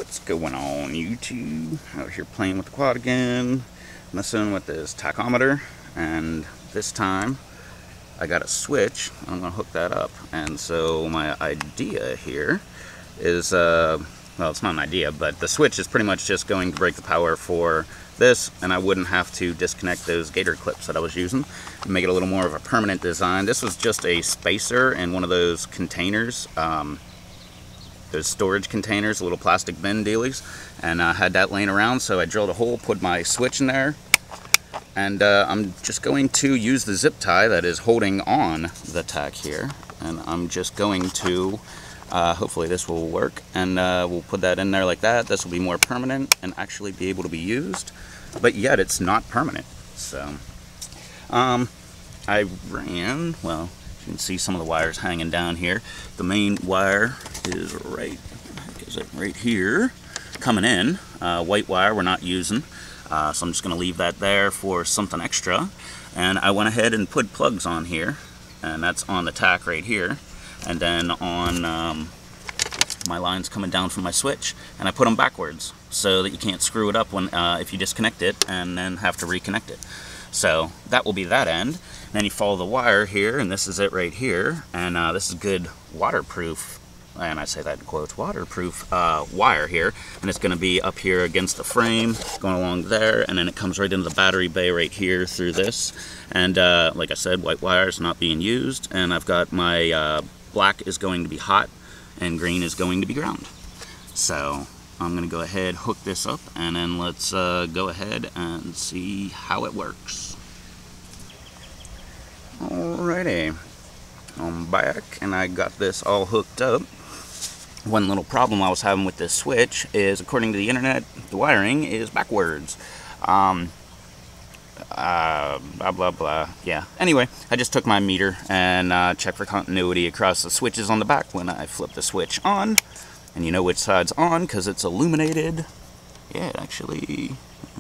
What's going on, YouTube? Out here playing with the quad again, messing with this tachometer, and this time I got a switch. I'm gonna hook that up, and so my idea here is, well, it's not an idea, but the switch is pretty much just going to break the power for this, and I wouldn't have to disconnect those gator clips that I was using to make it a little more of a permanent design. This was just a spacer in one of those containers, those storage containers, little plastic bin dealies, and I had that laying around, so I drilled a hole, put my switch in there, and I'm just going to use the zip tie that is holding on the Tach here, and I'm just going to hopefully this will work, and we'll put that in there like that. This will be more permanent and actually be able to be used, but yet it's not permanent. So I ran, well, you can see some of the wires hanging down here. The main wire is right here coming in. White wire we're not using, so I'm just going to leave that there for something extra. And I went ahead and put plugs on here, and that's on the Tach right here, and then on my lines coming down from my switch, and I put them backwards so that you can't screw it up when if you disconnect it and then have to reconnect it. So that will be that end. Then you follow the wire here, and this is it right here, and this is good waterproof, and I say that in quotes, waterproof wire here, and it's going to be up here against the frame, going along there, and then it comes right into the battery bay right here through this, and like I said, white wire is not being used, and I've got my black is going to be hot, and green is going to be ground. So I'm going to go ahead, hook this up, and then let's go ahead and see how it works. Alrighty, I'm back, and I got this all hooked up. One little problem I was having with this switch is, according to the internet, the wiring is backwards. Blah blah blah. Yeah. Anyway, I just took my meter and checked for continuity across the switches on the back when I flip the switch on. And you know which side's on because it's illuminated. Yeah, it actually,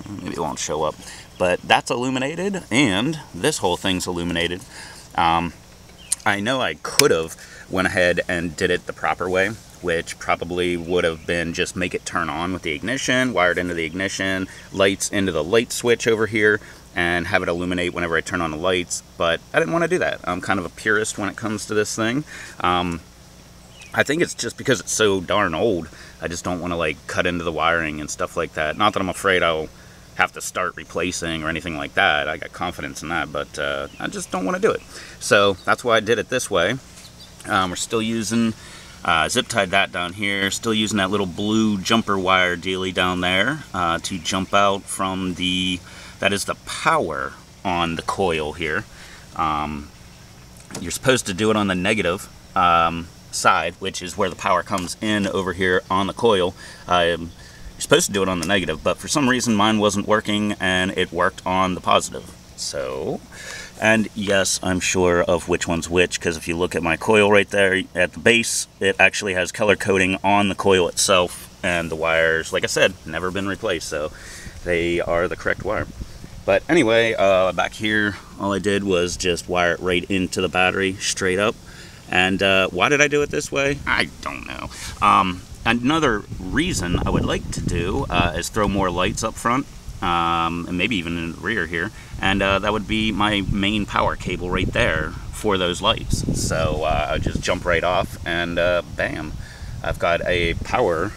maybe it won't show up, but that's illuminated, and this whole thing's illuminated. I know I could have went ahead and did it the proper way, which probably would have been just make it turn on with the ignition, wired into the ignition, lights into the light switch over here, and have it illuminate whenever I turn on the lights, but I didn't want to do that. I'm kind of a purist when it comes to this thing. I think it's just because it's so darn old. I just don't want to like cut into the wiring and stuff like that. Not that I'm afraid I'll have to start replacing or anything like that. I got confidence in that, but I just don't want to do it. So that's why I did it this way. We're still using, zip tied that down here, still using that little blue jumper wire dealy down there to jump out from the, that is the power on the coil here. You're supposed to do it on the negative side, which is where the power comes in over here on the coil. You're supposed to do it on the negative, but for some reason mine wasn't working and it worked on the positive. So, and yes, I'm sure of which one's which, because if you look at my coil right there at the base, it actually has color coding on the coil itself, and the wires, like I said, never been replaced, so they are the correct wire. But anyway, back here, all I did was just wire it right into the battery straight up. And why did I do it this way? I don't know. Another reason I would like to do is throw more lights up front, and maybe even in the rear here, and that would be my main power cable right there for those lights. So I just jump right off, and bam, I've got a power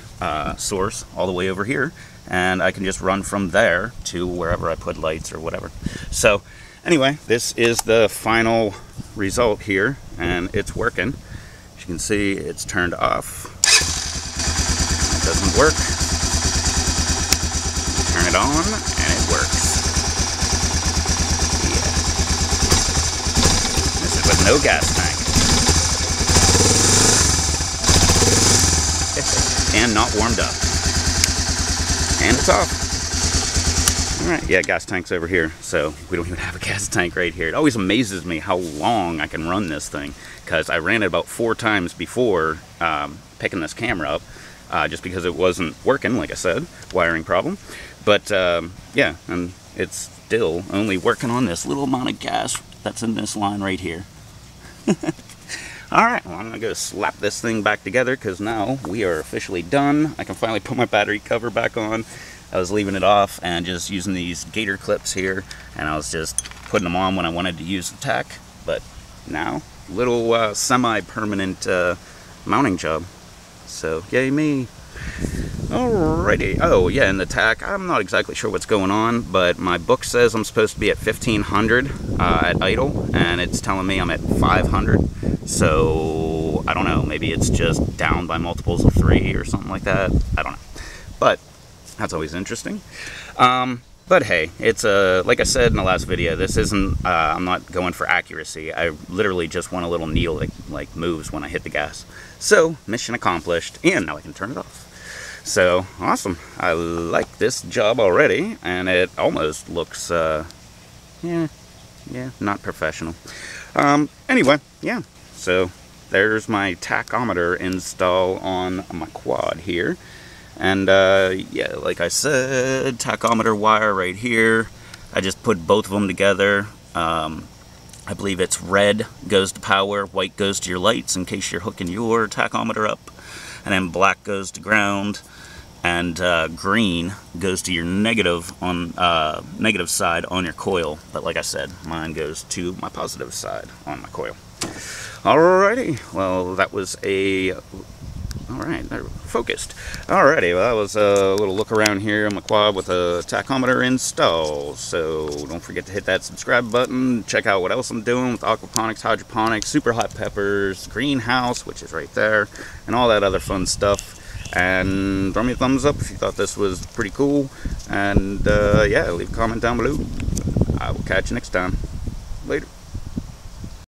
source all the way over here, and I can just run from there to wherever I put lights or whatever. So anyway, this is the final result here, and it's working. As you can see, it's turned off. It doesn't work. Turn it on, and it works. Yeah. This is with no gas tank. And not warmed up. And it's off. Alright, yeah, gas tank's over here, so we don't even have a gas tank right here. It always amazes me how long I can run this thing, because I ran it about 4 times before picking this camera up, just because it wasn't working, like I said, wiring problem. But yeah, and it's still only working on this little amount of gas that's in this line right here. Alright, well, I'm going to go slap this thing back together because now we are officially done. I can finally put my battery cover back on. I was leaving it off and just using these gator clips here, and I was just putting them on when I wanted to use the Tach. But now, little semi-permanent mounting job. So, yay me. Alrighty. Oh, yeah, in the Tach, I'm not exactly sure what's going on, but my book says I'm supposed to be at 1500 at idle, and it's telling me I'm at 500. So, I don't know, maybe it's just down by multiples of 3 or something like that. I don't know. But that's always interesting. But hey, it's like I said in the last video, this isn't, I'm not going for accuracy. I literally just want a little needle that like moves when I hit the gas. So, mission accomplished, and now I can turn it off. So, awesome. I like this job already, and it almost looks, yeah, not professional. Anyway, yeah, so there's my tachometer install on my quad here. And, yeah, like I said, tachometer wire right here. I just put both of them together. I believe it's red goes to power, white goes to your lights in case you're hooking your tachometer up. And then black goes to ground, and green goes to your negative on negative side on your coil. But like I said, mine goes to my positive side on my coil. Alrighty, well that was a alright, they're focused. Alrighty, well that was a little look around here on my quad with a tachometer install. So don't forget to hit that subscribe button. Check out what else I'm doing with aquaponics, hydroponics, super hot peppers, greenhouse, which is right there, and all that other fun stuff. And throw me a thumbs up if you thought this was pretty cool. And yeah, leave a comment down below. I will catch you next time. Later.